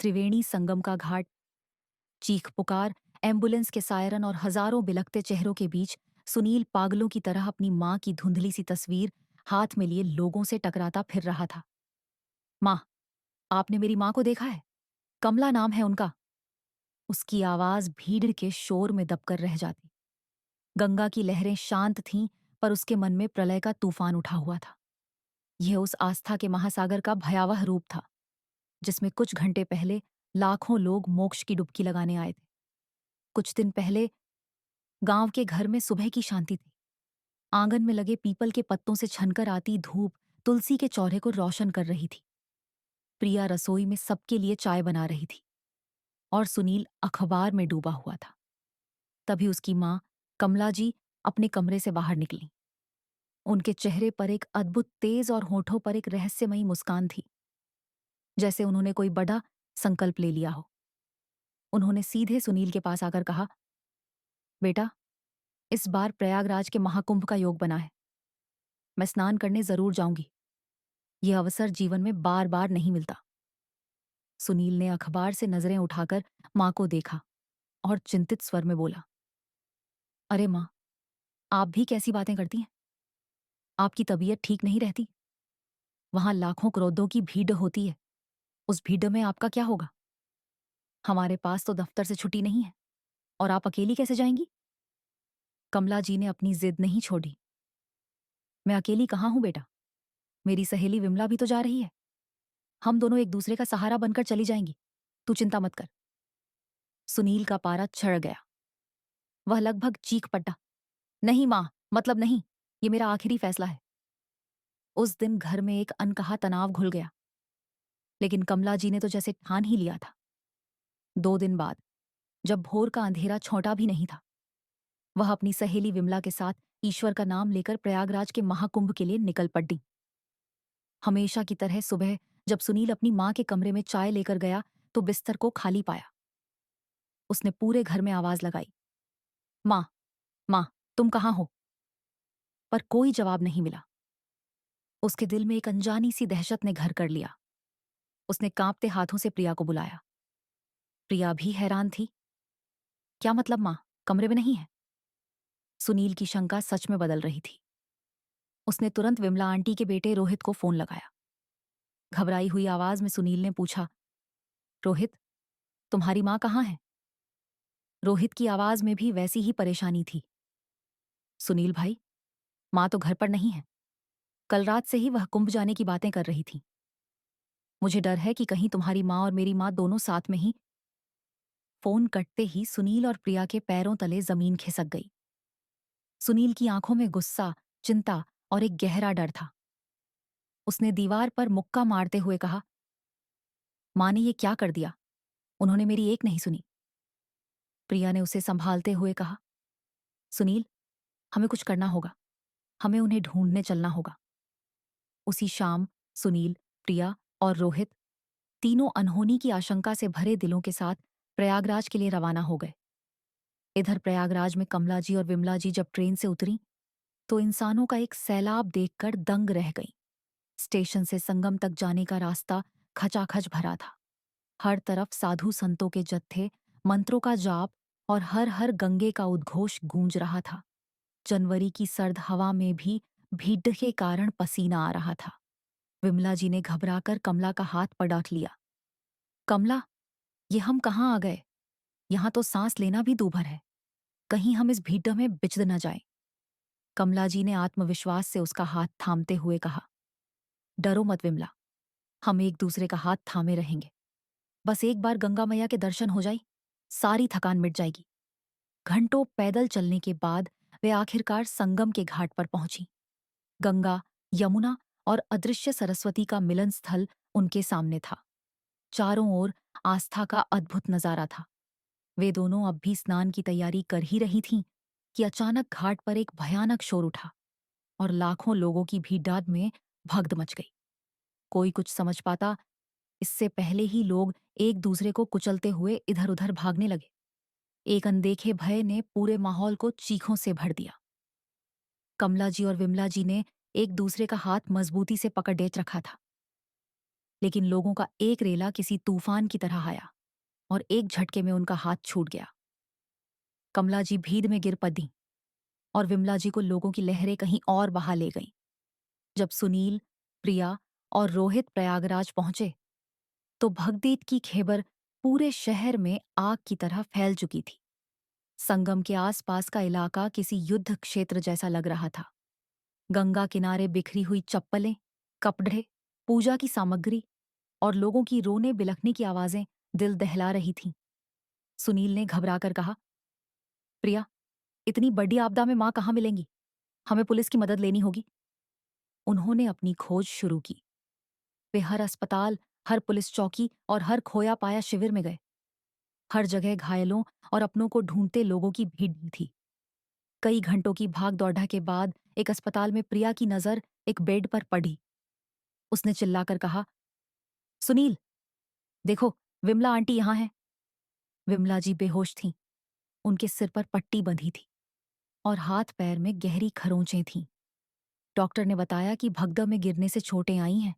त्रिवेणी संगम का घाट, चीख पुकार, एम्बुलेंस के सायरन और हजारों बिलखते चेहरों के बीच सुनील पागलों की तरह अपनी मां की धुंधली सी तस्वीर हाथ में लिए लोगों से टकराता फिर रहा था। मां, आपने मेरी मां को देखा है? कमला नाम है उनका। उसकी आवाज भीड़ के शोर में दबकर रह जाती। गंगा की लहरें शांत थीं, पर उसके मन में प्रलय का तूफान उठा हुआ था। यह उस आस्था के महासागर का भयावह रूप था जिसमें कुछ घंटे पहले लाखों लोग मोक्ष की डुबकी लगाने आए थे। कुछ दिन पहले गांव के घर में सुबह की शांति थी। आंगन में लगे पीपल के पत्तों से छनकर आती धूप तुलसी के चौरे को रोशन कर रही थी। प्रिया रसोई में सबके लिए चाय बना रही थी और सुनील अखबार में डूबा हुआ था। तभी उसकी मां कमला जी अपने कमरे से बाहर निकली। उनके चेहरे पर एक अद्भुत तेज और होठों पर एक रहस्यमयी मुस्कान थी, जैसे उन्होंने कोई बड़ा संकल्प ले लिया हो। उन्होंने सीधे सुनील के पास आकर कहा, बेटा, इस बार प्रयागराज के महाकुंभ का योग बना है। मैं स्नान करने जरूर जाऊंगी। यह अवसर जीवन में बार बार नहीं मिलता। सुनील ने अखबार से नजरें उठाकर मां को देखा और चिंतित स्वर में बोला, अरे मां, आप भी कैसी बातें करती हैं? आपकी तबीयत ठीक नहीं रहती? वहां लाखों क्रोधों की भीड़ होती है। उस भीड़ में आपका क्या होगा? हमारे पास तो दफ्तर से छुट्टी नहीं है और आप अकेली कैसे जाएंगी? कमला जी ने अपनी जिद नहीं छोड़ी। मैं अकेली कहाँ हूं बेटा, मेरी सहेली विमला भी तो जा रही है। हम दोनों एक दूसरे का सहारा बनकर चली जाएंगी। तू चिंता मत कर। सुनील का पारा चढ़ गया। वह लगभग चीख पड़ा, नहीं मां, मतलब नहीं, ये मेरा आखिरी फैसला है। उस दिन घर में एक अनकहा तनाव घुल गया, लेकिन कमला जी ने तो जैसे ठान ही लिया था। 2 दिन बाद, जब भोर का अंधेरा छोटा भी नहीं था, वह अपनी सहेली विमला के साथ ईश्वर का नाम लेकर प्रयागराज के महाकुंभ के लिए निकल पड़ी। हमेशा की तरह सुबह जब सुनील अपनी मां के कमरे में चाय लेकर गया तो बिस्तर को खाली पाया। उसने पूरे घर में आवाज लगाई, मां, मां, तुम कहाँ हो? पर कोई जवाब नहीं मिला। उसके दिल में एक अनजानी सी दहशत ने घर कर लिया। उसने कांपते हाथों से प्रिया को बुलाया। प्रिया भी हैरान थी। क्या मतलब मां, कमरे में नहीं है? सुनील की शंका सच में बदल रही थी। उसने तुरंत विमला आंटी के बेटे रोहित को फोन लगाया। घबराई हुई आवाज में सुनील ने पूछा, रोहित, तुम्हारी मां कहाँ है? रोहित की आवाज में भी वैसी ही परेशानी थी। सुनील भाई, मां तो घर पर नहीं है। कल रात से ही वह कुंभ जाने की बातें कर रही थी। मुझे डर है कि कहीं तुम्हारी मां और मेरी मां दोनों साथ में ही। फोन कटते ही सुनील और प्रिया के पैरों तले जमीन खिसक गई। सुनील की आंखों में गुस्सा, चिंता और एक गहरा डर था। उसने दीवार पर मुक्का मारते हुए कहा, मां ने ये क्या कर दिया? उन्होंने मेरी एक नहीं सुनी। प्रिया ने उसे संभालते हुए कहा, सुनील, हमें कुछ करना होगा। हमें उन्हें ढूंढने चलना होगा। उसी शाम सुनील, प्रिया और रोहित तीनों अनहोनी की आशंका से भरे दिलों के साथ प्रयागराज के लिए रवाना हो गए। इधर प्रयागराज में कमला जी और विमला जी जब ट्रेन से उतरी तो इंसानों का एक सैलाब देखकर दंग रह गई। स्टेशन से संगम तक जाने का रास्ता खचाखच भरा था। हर तरफ साधु संतों के जत्थे, मंत्रों का जाप और हर हर गंगे का उद्घोष गूंज रहा था। जनवरी की सर्द हवा में भी भीड़ के कारण पसीना आ रहा था। विमला जी ने घबराकर कमला का हाथ पकड़ लिया। कमला, ये हम कहाँ आ गए? यहाँ तो सांस लेना भी दूभर है। कहीं हम इस भीड़ में बिचड़ न जाएं। कमला जी ने आत्मविश्वास से उसका हाथ थामते हुए कहा, डरो मत विमला, हम एक दूसरे का हाथ थामे रहेंगे। बस एक बार गंगा मैया के दर्शन हो जाए, सारी थकान मिट जाएगी। घंटों पैदल चलने के बाद वे आखिरकार संगम के घाट पर पहुंची। गंगा, यमुना और अदृश्य सरस्वती का मिलन स्थल उनके सामने था। चारों ओर आस्था का अद्भुत नजारा था। वे दोनों अब भी स्नान की तैयारी कर ही रही थीं कि अचानक घाट पर एक भयानक शोर उठा और लाखों लोगों की भीड़ में भगदड़ मच गई। कोई कुछ समझ पाता इससे पहले ही लोग एक दूसरे को कुचलते हुए इधर उधर भागने लगे। एक अनदेखे भय ने पूरे माहौल को चीखों से भर दिया। कमला जी और विमला जी ने एक दूसरे का हाथ मजबूती से पकड़ रखा था। लेकिन लोगों का एक रेला किसी तूफान की तरह आया और एक झटके में उनका हाथ छूट गया। कमला जी भीड़ में गिर पड़ी और विमला जी को लोगों की लहरें कहीं और बहा ले गईं। जब सुनील, प्रिया और रोहित प्रयागराज पहुंचे तो भगदीत की खैबर पूरे शहर में आग की तरह फैल चुकी थी। संगम के आसपास का इलाका किसी युद्ध क्षेत्र जैसा लग रहा था। गंगा किनारे बिखरी हुई चप्पलें, कपड़े, पूजा की सामग्री और लोगों की रोने बिलखने की आवाजें दिल दहला रही थीं। सुनील ने घबराकर कहा, प्रिया, इतनी बड़ी आपदा में मां कहाँ मिलेंगी? हमें पुलिस की मदद लेनी होगी। उन्होंने अपनी खोज शुरू की। वे हर अस्पताल, हर पुलिस चौकी और हर खोया पाया शिविर में गए। हर जगह घायलों और अपनों को ढूंढते लोगों की भीड़ थी। कई घंटों की भाग दौड़ा के बाद एक अस्पताल में प्रिया की नजर एक बेड पर पड़ी। उसने चिल्लाकर कहा, सुनील, देखो, विमला आंटी यहां है। विमला जी बेहोश थीं। उनके सिर पर पट्टी बंधी थी और हाथ पैर में गहरी खरोंचें थीं। डॉक्टर ने बताया कि भगदड़ में गिरने से चोटें आई हैं,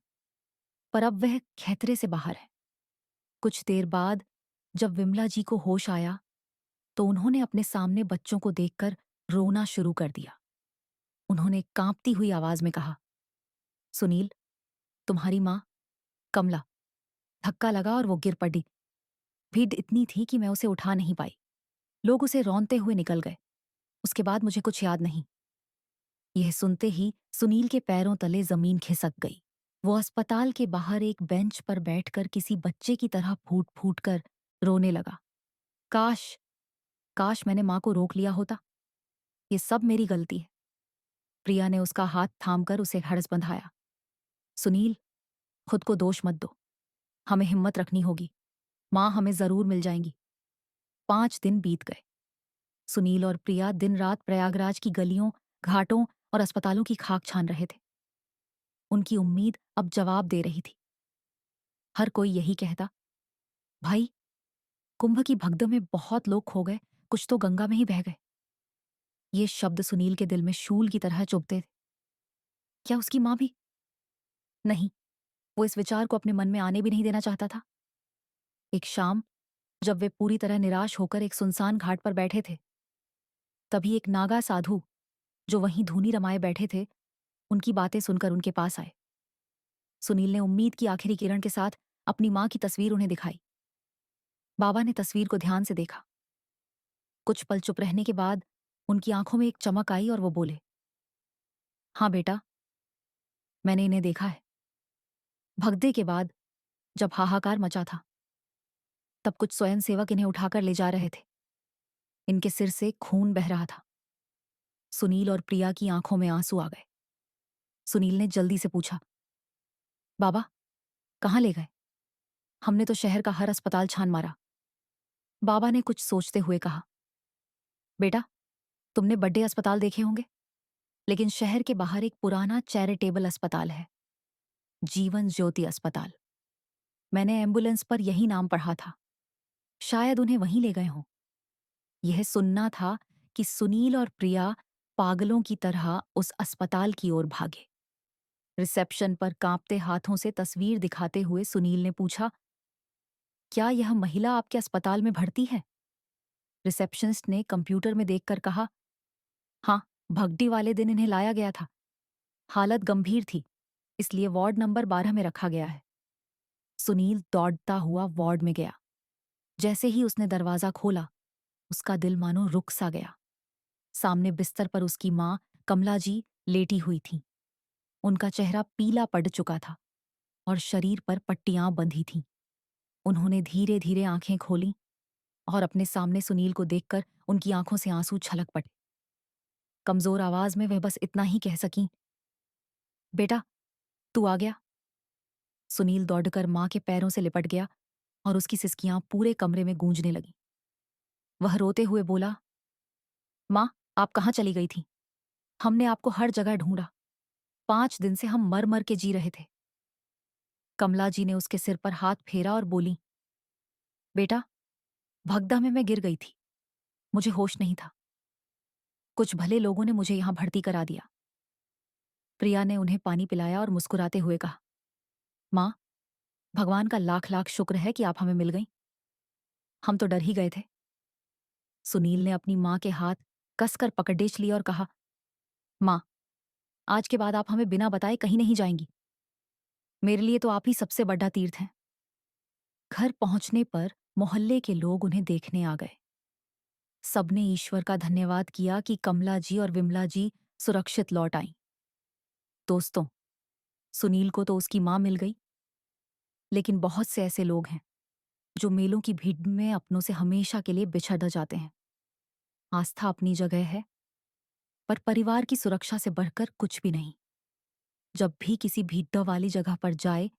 पर अब वह खतरे से बाहर है। कुछ देर बाद जब विमला जी को होश आया तो उन्होंने अपने सामने बच्चों को देखकर रोना शुरू कर दिया। उन्होंने कांपती हुई आवाज में कहा, सुनील, तुम्हारी मां कमला। धक्का लगा और वो गिर पड़ी। भीड़ इतनी थी कि मैं उसे उठा नहीं पाई। लोग उसे रौंदते हुए निकल गए। उसके बाद मुझे कुछ याद नहीं। यह सुनते ही सुनील के पैरों तले जमीन खिसक गई। वो अस्पताल के बाहर एक बेंच पर बैठकर किसी बच्चे की तरह फूट फूट कर रोने लगा। काश, काश मैंने मां को रोक लिया होता। ये सब मेरी गलती है। प्रिया ने उसका हाथ थामकर उसे हड़स बंधाया। सुनील, खुद को दोष मत दो। हमें हिम्मत रखनी होगी। मां हमें जरूर मिल जाएंगी। 5 दिन बीत गए। सुनील और प्रिया दिन रात प्रयागराज की गलियों, घाटों और अस्पतालों की खाक छान रहे थे। उनकी उम्मीद अब जवाब दे रही थी। हर कोई यही कहता, भाई, कुंभ की भगदड़ में बहुत लोग खो गए, कुछ तो गंगा में ही बह गए। ये शब्द सुनील के दिल में शूल की तरह चुभते थे। क्या उसकी मां भी? नहीं, वो इस विचार को अपने मन में आने भी नहीं देना चाहता था। एक शाम जब वे पूरी तरह निराश होकर एक सुनसान घाट पर बैठे थे, तभी एक नागा साधु जो वहीं धूनी रमाए बैठे थे, उनकी बातें सुनकर उनके पास आए। सुनील ने उम्मीद की आखिरी किरण के साथ अपनी मां की तस्वीर उन्हें दिखाई। बाबा ने तस्वीर को ध्यान से देखा। कुछ पल चुप रहने के बाद उनकी आंखों में एक चमक आई और वो बोले, हाँ बेटा, मैंने इन्हें देखा है। भगदड़ के बाद जब हाहाकार मचा था, तब कुछ स्वयंसेवक इन्हें उठाकर ले जा रहे थे। इनके सिर से खून बह रहा था। सुनील और प्रिया की आंखों में आंसू आ गए। सुनील ने जल्दी से पूछा, बाबा, कहाँ ले गए? हमने तो शहर का हर अस्पताल छान मारा। बाबा ने कुछ सोचते हुए कहा, बेटा, तुमने बड़े अस्पताल देखे होंगे, लेकिन शहर के बाहर एक पुराना चैरिटेबल अस्पताल है, जीवन ज्योति अस्पताल। मैंने एम्बुलेंस पर यही नाम पढ़ा था। शायद उन्हें वहीं ले गए हों। यह सुनना था कि सुनील और प्रिया पागलों की तरह उस अस्पताल की ओर भागे। रिसेप्शन पर कांपते हाथों से तस्वीर दिखाते हुए सुनील ने पूछा, क्या यह महिला आपके अस्पताल में भर्ती है? रिसेप्शनिस्ट ने कंप्यूटर में देखकर कहा, हाँ, भगडी वाले दिन इन्हें लाया गया था। हालत गंभीर थी, इसलिए वार्ड नंबर 12 में रखा गया है। सुनील दौड़ता हुआ वार्ड में गया। जैसे ही उसने दरवाजा खोला, उसका दिल मानो रुक सा गया। सामने बिस्तर पर उसकी मां कमला जी लेटी हुई थीं। उनका चेहरा पीला पड़ चुका था और शरीर पर पट्टियां बंधी थीं। उन्होंने धीरे धीरे आंखें खोलीं और अपने सामने सुनील को देखकर उनकी आंखों से आंसू छलक पड़े। कमजोर आवाज में वह बस इतना ही कह सकीं, बेटा, तू आ गया। सुनील दौड़कर मां के पैरों से लिपट गया और उसकी सिसकियां पूरे कमरे में गूंजने लगीं। वह रोते हुए बोला, मां, आप कहाँ चली गई थी? हमने आपको हर जगह ढूंढा। 5 दिन से हम मर मर के जी रहे थे। कमला जी ने उसके सिर पर हाथ फेरा और बोली, बेटा, भगदड़ में मैं गिर गई थी। मुझे होश नहीं था। कुछ भले लोगों ने मुझे यहां भर्ती करा दिया। प्रिया ने उन्हें पानी पिलाया और मुस्कुराते हुए कहा, मां, भगवान का लाख लाख शुक्र है कि आप हमें मिल गईं। हम तो डर ही गए थे। सुनील ने अपनी माँ के हाथ कसकर पकड़ेच लिया और कहा, माँ, आज के बाद आप हमें बिना बताए कहीं नहीं जाएंगी। मेरे लिए तो आप ही सबसे बड़ा तीर्थ हैं। घर पहुंचने पर मोहल्ले के लोग उन्हें देखने आ गए। सबने ईश्वर का धन्यवाद किया कि कमला जी और विमला जी सुरक्षित लौट आईं। दोस्तों, सुनील को तो उसकी मां मिल गई, लेकिन बहुत से ऐसे लोग हैं जो मेलों की भीड़ में अपनों से हमेशा के लिए बिछड़ जाते हैं। आस्था अपनी जगह है, पर परिवार की सुरक्षा से बढ़कर कुछ भी नहीं। जब भी किसी भीड़ वाली जगह पर जाए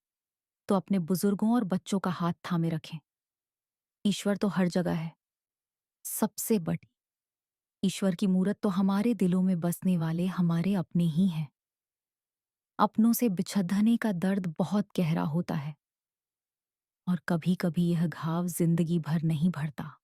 तो अपने बुजुर्गों और बच्चों का हाथ थामे रखें। ईश्वर तो हर जगह है। सबसे बड़ी ईश्वर की मूरत तो हमारे दिलों में बसने वाले हमारे अपने ही हैं। अपनों से बिछड़ने का दर्द बहुत गहरा होता है और कभी कभी यह घाव जिंदगी भर नहीं भरता।